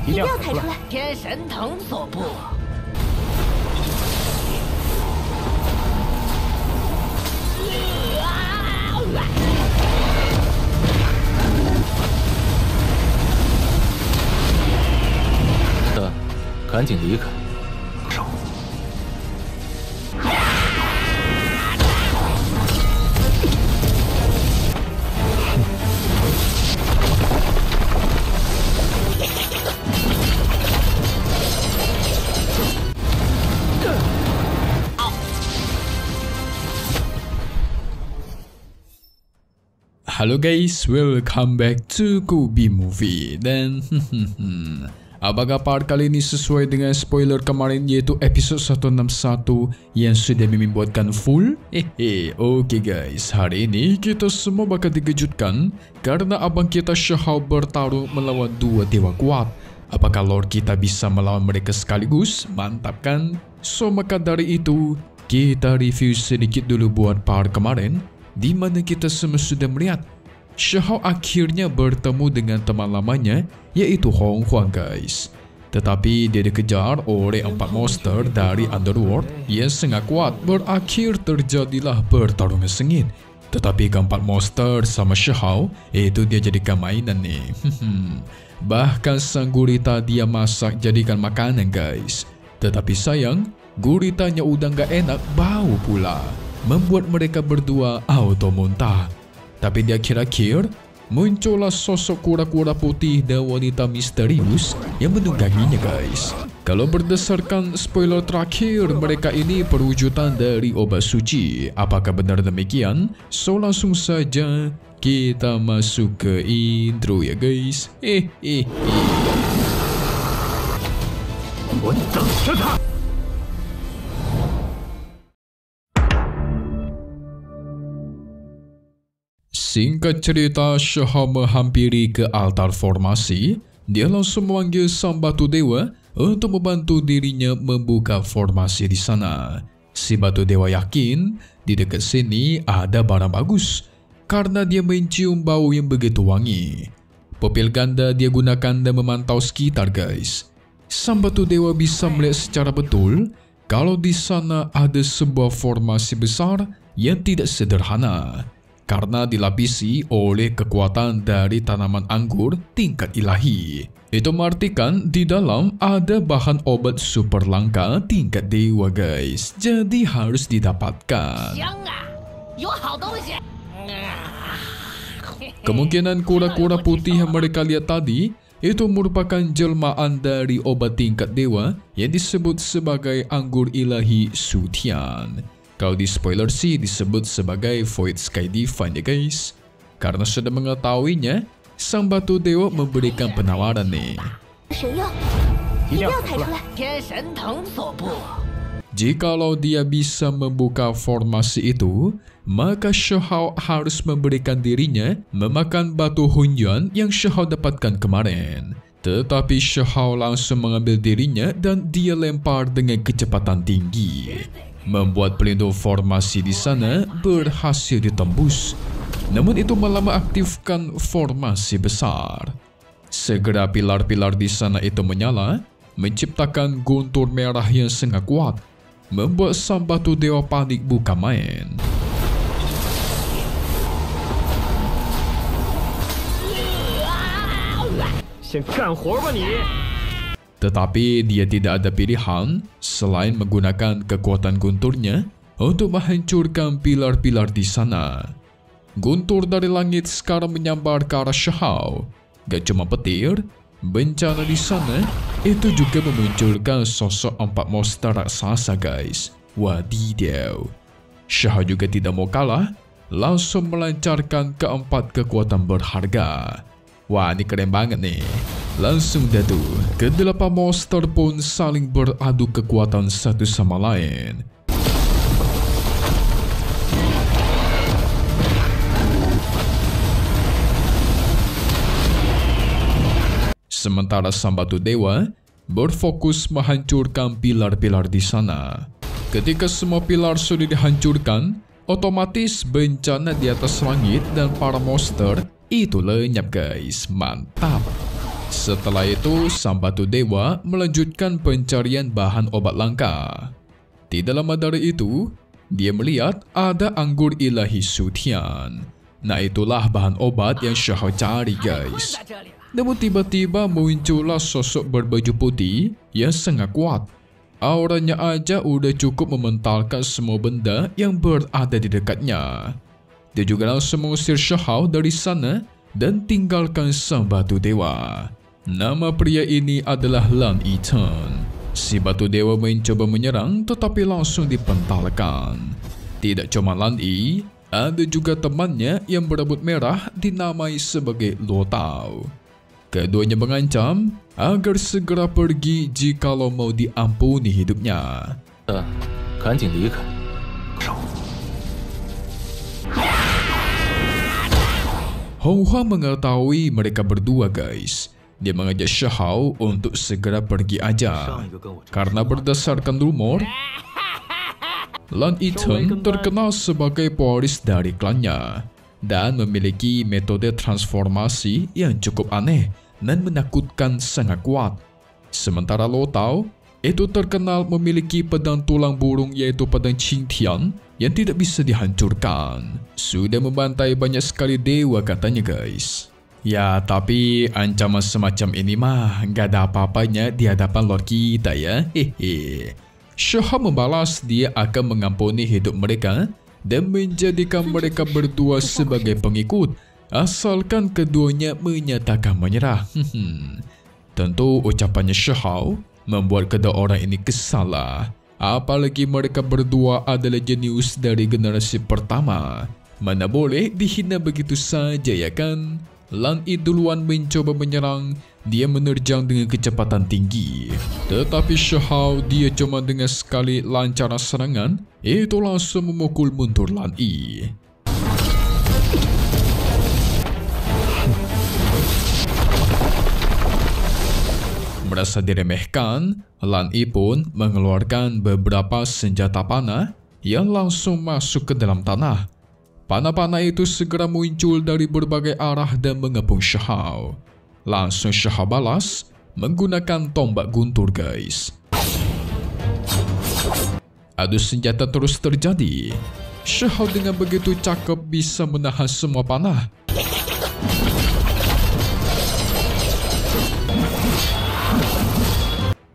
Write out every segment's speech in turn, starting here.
一定要踩出来！天神藤所布。赶紧离开！Halo guys, welcome back to Kubi Movie. Dan apakah part kali ini sesuai dengan spoiler kemarin, yaitu episode 161 yang sudah membuatkan full? Oke guys, hari ini kita semua bakal dikejutkan karena abang kita Xiahou bertarung melawan dua dewa kuat. Apakah Lord kita bisa melawan mereka sekaligus? Mantap kan? So maka dari itu kita review sedikit dulu buat part kemarin, di mana kita semua sudah melihat Xiahou akhirnya bertemu dengan teman lamanya, yaitu Hong Huang guys. Tetapi dia dikejar oleh 4 monster dari Underworld yang sangat kuat. Berakhir terjadilah pertarungan sengit. Tetapi keempat monster sama Xiahou itu dia jadikan mainan nih. Bahkan sang gurita dia masak jadikan makanan guys. Tetapi sayang, guritanya udah gak enak bau pula, membuat mereka berdua auto muntah. Tapi di akhir-akhir muncullah sosok kura-kura putih dan wanita misterius yang menungganginya guys. Kalau berdasarkan spoiler terakhir, mereka ini perwujudan dari obat suci. Apakah benar demikian? So langsung saja kita masuk ke intro ya guys. Singkat cerita, Xiahou menghampiri ke altar formasi. Dia langsung memanggil sang batu dewa untuk membantu dirinya membuka formasi di sana. Si batu dewa yakin di dekat sini ada barang bagus karena dia mencium bau yang begitu wangi. Pupil ganda dia gunakan dan memantau sekitar guys. Sang batu dewa bisa melihat secara betul kalau di sana ada sebuah formasi besar yang tidak sederhana, karena dilapisi oleh kekuatan dari tanaman anggur tingkat ilahi. Itu mengartikan di dalam ada bahan obat super langka tingkat dewa guys. Jadi harus didapatkan. Kemungkinan kura-kura putih yang mereka lihat tadi itu merupakan jelmaan dari obat tingkat dewa yang disebut sebagai anggur ilahi Sutian. Kalau di spoiler sih disebut sebagai Void Sky Divine ya guys. Karena sudah mengetahuinya, sang batu dewa memberikan penawaran nih. Jikalau dia bisa membuka formasi itu, maka Xiahou harus memberikan dirinya memakan batu Hunyuan yang Xiahou dapatkan kemarin. Tetapi Xiahou langsung mengambil dirinya dan dia lempar dengan kecepatan tinggi, membuat pelindung formasi di sana berhasil ditembus. Namun itu malah mengaktifkan formasi besar. Segera pilar-pilar di sana itu menyala, menciptakan guntur merah yang sangat kuat, membuat sang batu dewa panik bukan main. Tetapi dia tidak ada pilihan selain menggunakan kekuatan gunturnya untuk menghancurkan pilar-pilar di sana. Guntur dari langit sekarang menyambar ke arah Xiahou. Gak cuma petir, bencana di sana itu juga memunculkan sosok 4 monster raksasa guys. Wadidaw. Xiahou juga tidak mau kalah, langsung melancarkan keempat kekuatan berharga. Wah, ini keren banget nih. Langsung dah tuh, ke-8 monster pun saling beradu kekuatan satu sama lain. Sementara sang batu dewa berfokus menghancurkan pilar-pilar di sana. Ketika semua pilar sudah dihancurkan, otomatis bencana di atas langit dan para monster itu lenyap guys. Mantap. Setelah itu, sang batu dewa melanjutkan pencarian bahan obat langka. Tidak lama dari itu, dia melihat ada anggur ilahi Sutian. Nah, itulah bahan obat yang Xiahou cari, guys. Namun tiba-tiba muncullah sosok berbaju putih yang sangat kuat. Auranya aja udah cukup mementalkan semua benda yang berada di dekatnya. Dia juga langsung mengusir Xiahou dari sana dan tinggalkan sang batu dewa. Nama pria ini adalah Lan Yiteng. Si batu dewa mencoba menyerang tetapi langsung dipentalkan. Tidak cuma Lan Yi, ada juga temannya yang berambut merah dinamai sebagai Luo Tao. Keduanya mengancam agar segera pergi jikalau mau diampuni hidupnya. Hong Hua mengetahui mereka berdua, guys. Dia mengajak Xiahou untuk segera pergi aja. Karena berdasarkan rumor, Lan Yiteng terkenal sebagai pewaris dari klannya dan memiliki metode transformasi yang cukup aneh dan menakutkan sangat kuat. Sementara Luo Tao itu terkenal memiliki pedang tulang burung yaitu pedang Qingtian yang tidak bisa dihancurkan. Sudah membantai banyak sekali dewa katanya, guys. Ya, tapi ancaman semacam ini mah gak ada apa-apanya di hadapan Lord kita ya. Hehe. Xiahou membalas dia akan mengampuni hidup mereka dan menjadikan mereka berdua sebagai pengikut, asalkan keduanya menyatakan menyerah. Tentu ucapannya Xiahou membuat kedua orang ini kesal. Apalagi mereka berdua adalah jenius dari generasi pertama. Mana boleh dihina begitu saja, ya kan? Lan Yi duluan mencoba menyerang. Dia menerjang dengan kecepatan tinggi. Tetapi Xiahou dia cuma dengan sekali lancaran serangan itu langsung memukul mundur Lan Yi. Merasa diremehkan, Lan Yi pun mengeluarkan beberapa senjata panah yang langsung masuk ke dalam tanah. Panah-panah itu segera muncul dari berbagai arah dan mengepung Xiahou. Langsung Xiahou balas menggunakan tombak guntur, guys. Adu senjata terus terjadi. Xiahou dengan begitu cakep bisa menahan semua panah.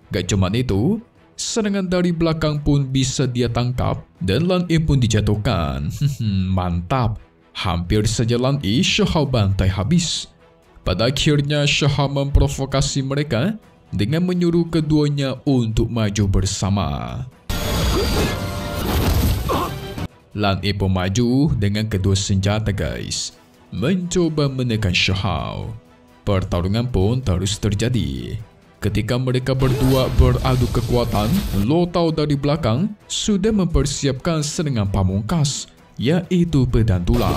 Gak cuma itu, serangan dari belakang pun bisa dia tangkap dan Lan Yi pun dijatuhkan. Mantap. Hampir saja Lan Yi Xiahou bantai habis. Pada akhirnya Xiahou memprovokasi mereka dengan menyuruh keduanya untuk maju bersama. Lan Yi pun maju dengan kedua senjata, guys, mencoba menekan Xiahou. Pertarungan pun terus terjadi. Ketika mereka berdua beradu kekuatan, Luo Tao dari belakang sudah mempersiapkan serangan pamungkas, yaitu pedang tulang.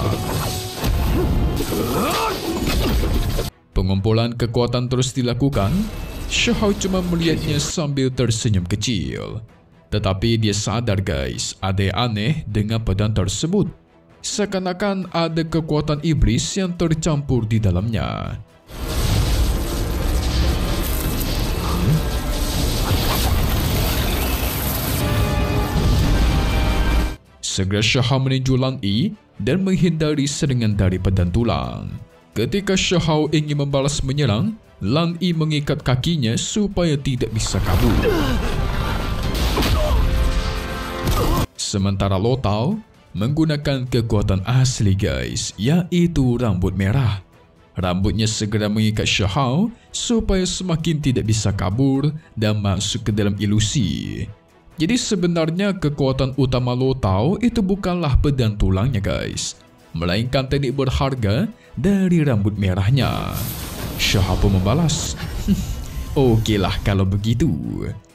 Pengumpulan kekuatan terus dilakukan. Xiahou cuma melihatnya sambil tersenyum kecil. Tetapi dia sadar, guys, ada yang aneh dengan pedang tersebut. Seakan-akan ada kekuatan iblis yang tercampur di dalamnya. Segera Xiahou menuju Lan Yi dan menghindari serangan dari pedang tulang. Ketika Xiahou ingin membalas menyerang, Lan Yi mengikat kakinya supaya tidak bisa kabur. Sementara Luo Tao menggunakan kekuatan asli, guys, yaitu rambut merah. Rambutnya segera mengikat Xiahou supaya semakin tidak bisa kabur dan masuk ke dalam ilusi. Jadi sebenarnya kekuatan utama Luo Tao itu bukanlah pedang tulangnya, guys, melainkan teknik berharga dari rambut merahnya. Xiahou pun membalas, Okelah kalau begitu.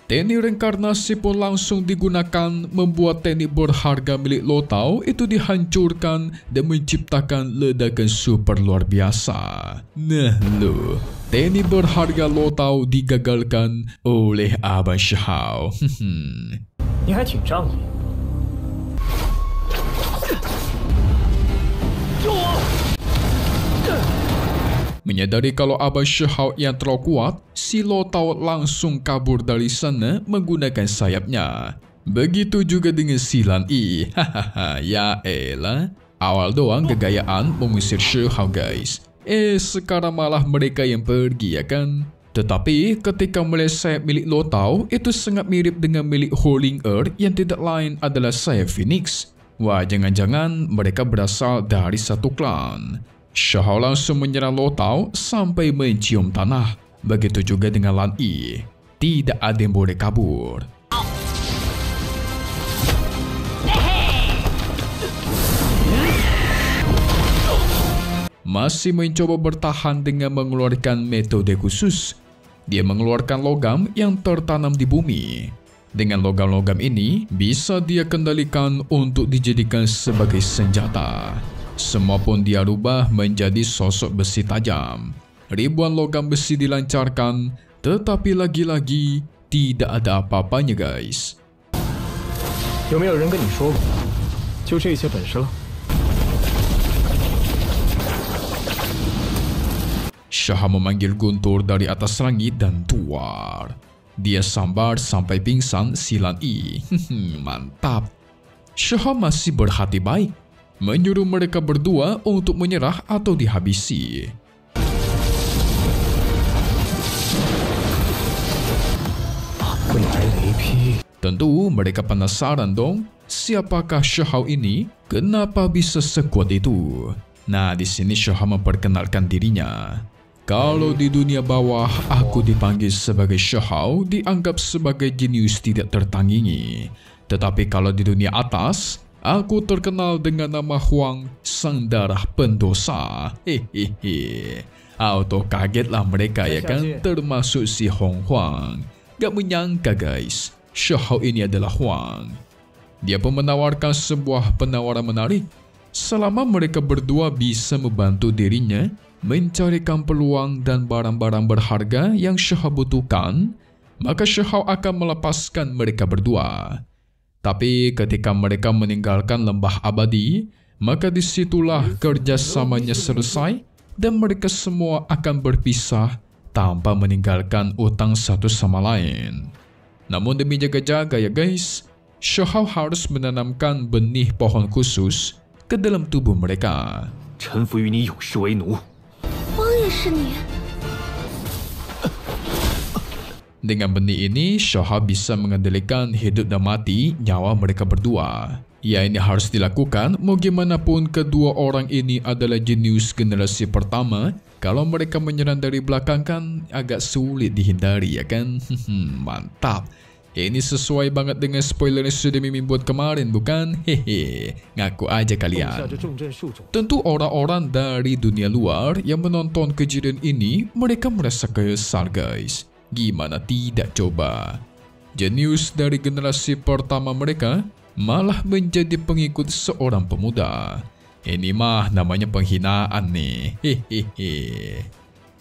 Teknik reinkarnasi pun langsung digunakan membuat teknik berharga milik Luo Tao itu dihancurkan dan menciptakan ledakan super luar biasa. Nah lo, teknik berharga Luo Tao digagalkan oleh Abang Xiahou. Menyadari kalau Abang Shihao yang terlalu kuat, si Lo Tao langsung kabur dari sana menggunakan sayapnya. Begitu juga dengan si Lan Yi. Hahaha, ya elah. Awal doang kegayaan mengusir Shihao guys. Sekarang malah mereka yang pergi ya kan? Tetapi ketika melihat sayap milik Lo Tao itu sangat mirip dengan milik Howling Earth yang tidak lain adalah sayap Phoenix. Wah, jangan-jangan mereka berasal dari satu klan. Shihao langsung menyerang Lo Tao sampai mencium tanah. Begitu juga dengan Lan Yi. Tidak ada yang boleh kabur. Masih mencoba bertahan dengan mengeluarkan metode khusus. Dia mengeluarkan logam yang tertanam di bumi. Dengan logam-logam ini, bisa dia kendalikan untuk dijadikan sebagai senjata. Semua pun dia rubah menjadi sosok besi tajam. Ribuan logam besi dilancarkan, tetapi lagi-lagi tidak ada apa-apanya guys. 有没有人跟你说过，就这些本事了？ Shihao memanggil guntur dari atas langit dan tuar. Dia sambar sampai pingsan si Lan Yi. Mantap. Shihao masih berhati baik, menyuruh mereka berdua untuk menyerah atau dihabisi. Tentu mereka penasaran dong, siapakah Shihao ini? Kenapa bisa sekuat itu? Nah, di sini Shihao memperkenalkan dirinya. Kalau di dunia bawah aku dipanggil sebagai Shihao, dianggap sebagai jenius tidak tertandingi. Tetapi kalau di dunia atas, aku terkenal dengan nama Huang, sang darah pendosa. Hehehe. Auto kagetlah mereka ya kan, termasuk si Hong Huang. Gak menyangka guys, Shihao ini adalah Huang. Dia pun menawarkan sebuah penawaran menarik. Selama mereka berdua bisa membantu dirinya mencarikan peluang dan barang-barang berharga yang Shihao butuhkan, maka Shihao akan melepaskan mereka berdua. Tapi ketika mereka meninggalkan lembah abadi, maka disitulah kerjasamanya selesai dan mereka semua akan berpisah tanpa meninggalkan utang satu sama lain. Namun demi jaga-jaga ya guys, Shihao harus menanamkan benih pohon khusus ke dalam tubuh mereka. 臣服于你，永世为奴。 Dengan benih ini, Shihao bisa mengendalikan hidup dan mati nyawa mereka berdua. Ya, ini harus dilakukan, mau gimana pun kedua orang ini adalah jenius generasi pertama. Kalau mereka menyerang dari belakang kan agak sulit dihindari ya kan? Mantap. Ini sesuai banget dengan spoiler yang sudah Mimin buat kemarin bukan? Hehe, ngaku aja kalian. Tentu orang-orang dari dunia luar yang menonton kejadian ini, mereka merasa kesal guys. Gimana tidak coba? Jenius dari generasi pertama mereka malah menjadi pengikut seorang pemuda. Ini mah namanya penghinaan nih. Hehehe.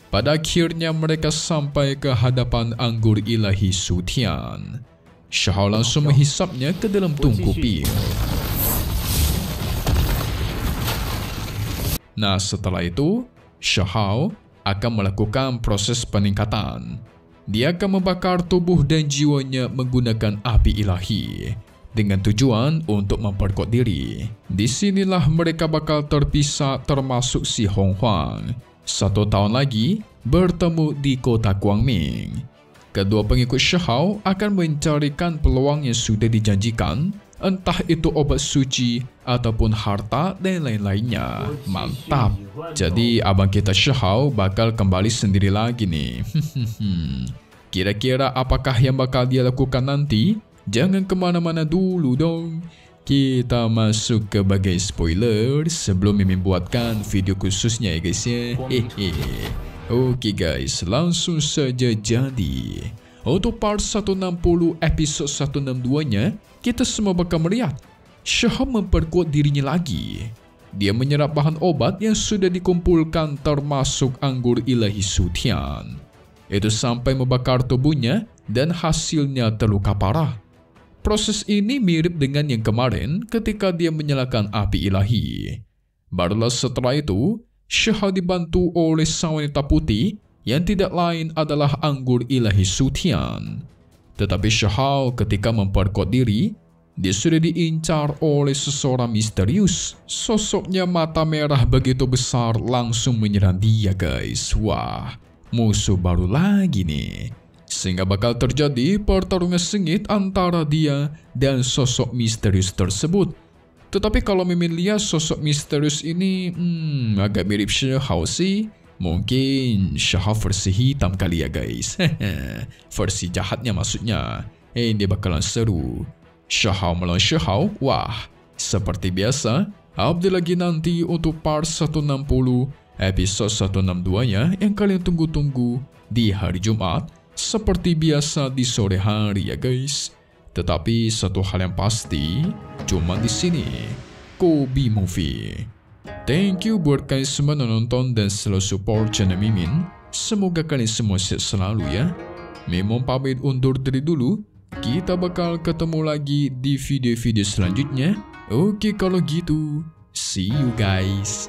Pada akhirnya mereka sampai ke hadapan anggur ilahi Sutian. Shihao langsung menghisapnya ke dalam tungku pil. Nah, setelah itu, Shihao akan melakukan proses peningkatan. Dia akan membakar tubuh dan jiwanya menggunakan api ilahi dengan tujuan untuk memperkuat diri. Disinilah mereka bakal terpisah termasuk si Hong Huang. 1 tahun lagi bertemu di kota Guangming. Kedua pengikut Shihao akan mencarikan peluang yang sudah dijanjikan, entah itu obat suci ataupun harta dan lain-lainnya. Mantap. Jadi abang kita Shihao bakal kembali sendiri lagi nih. Kira-kira apakah yang bakal dia lakukan nanti? Jangan kemana-mana dulu dong. Kita masuk ke bagian spoiler sebelum Mimin buatkan video khususnya ya guys ya. Oke guys, langsung saja jadi. Untuk part 160 episode 162-nya, kita semua bakal melihat Shihao memperkuat dirinya lagi. Dia menyerap bahan obat yang sudah dikumpulkan termasuk anggur ilahi Sutian. Itu sampai membakar tubuhnya dan hasilnya terluka parah. Proses ini mirip dengan yang kemarin ketika dia menyalakan api ilahi. Barulah setelah itu, Shahao dibantu oleh sang wanita putih yang tidak lain adalah anggur ilahi Sutian. Tetapi Shahao ketika memperkuat diri, dia sudah diincar oleh seseorang misterius. Sosoknya mata merah begitu besar langsung menyerang dia guys. Wah, musuh baru lagi nih. Sehingga bakal terjadi pertarungan sengit antara dia dan sosok misterius tersebut. Tetapi kalau Mimin lihat sosok misterius ini agak mirip Shahao sih. Mungkin Shahao versi hitam kali ya guys. Versi jahatnya maksudnya. Ini bakalan seru. Shahao melawan Shahao, wah, seperti biasa, update lagi nanti untuk part 160, episode 162-nya yang kalian tunggu-tunggu di hari Jumat, seperti biasa di sore hari ya guys. Tetapi satu hal yang pasti, cuma di sini, Kobi Movie. Thank you buat kalian semua nonton dan selalu support channel Mimin. Semoga kalian semua sehat selalu ya. Mimin pamit undur diri dulu. Kita bakal ketemu lagi di video-video selanjutnya. Oke kalau gitu, see you guys.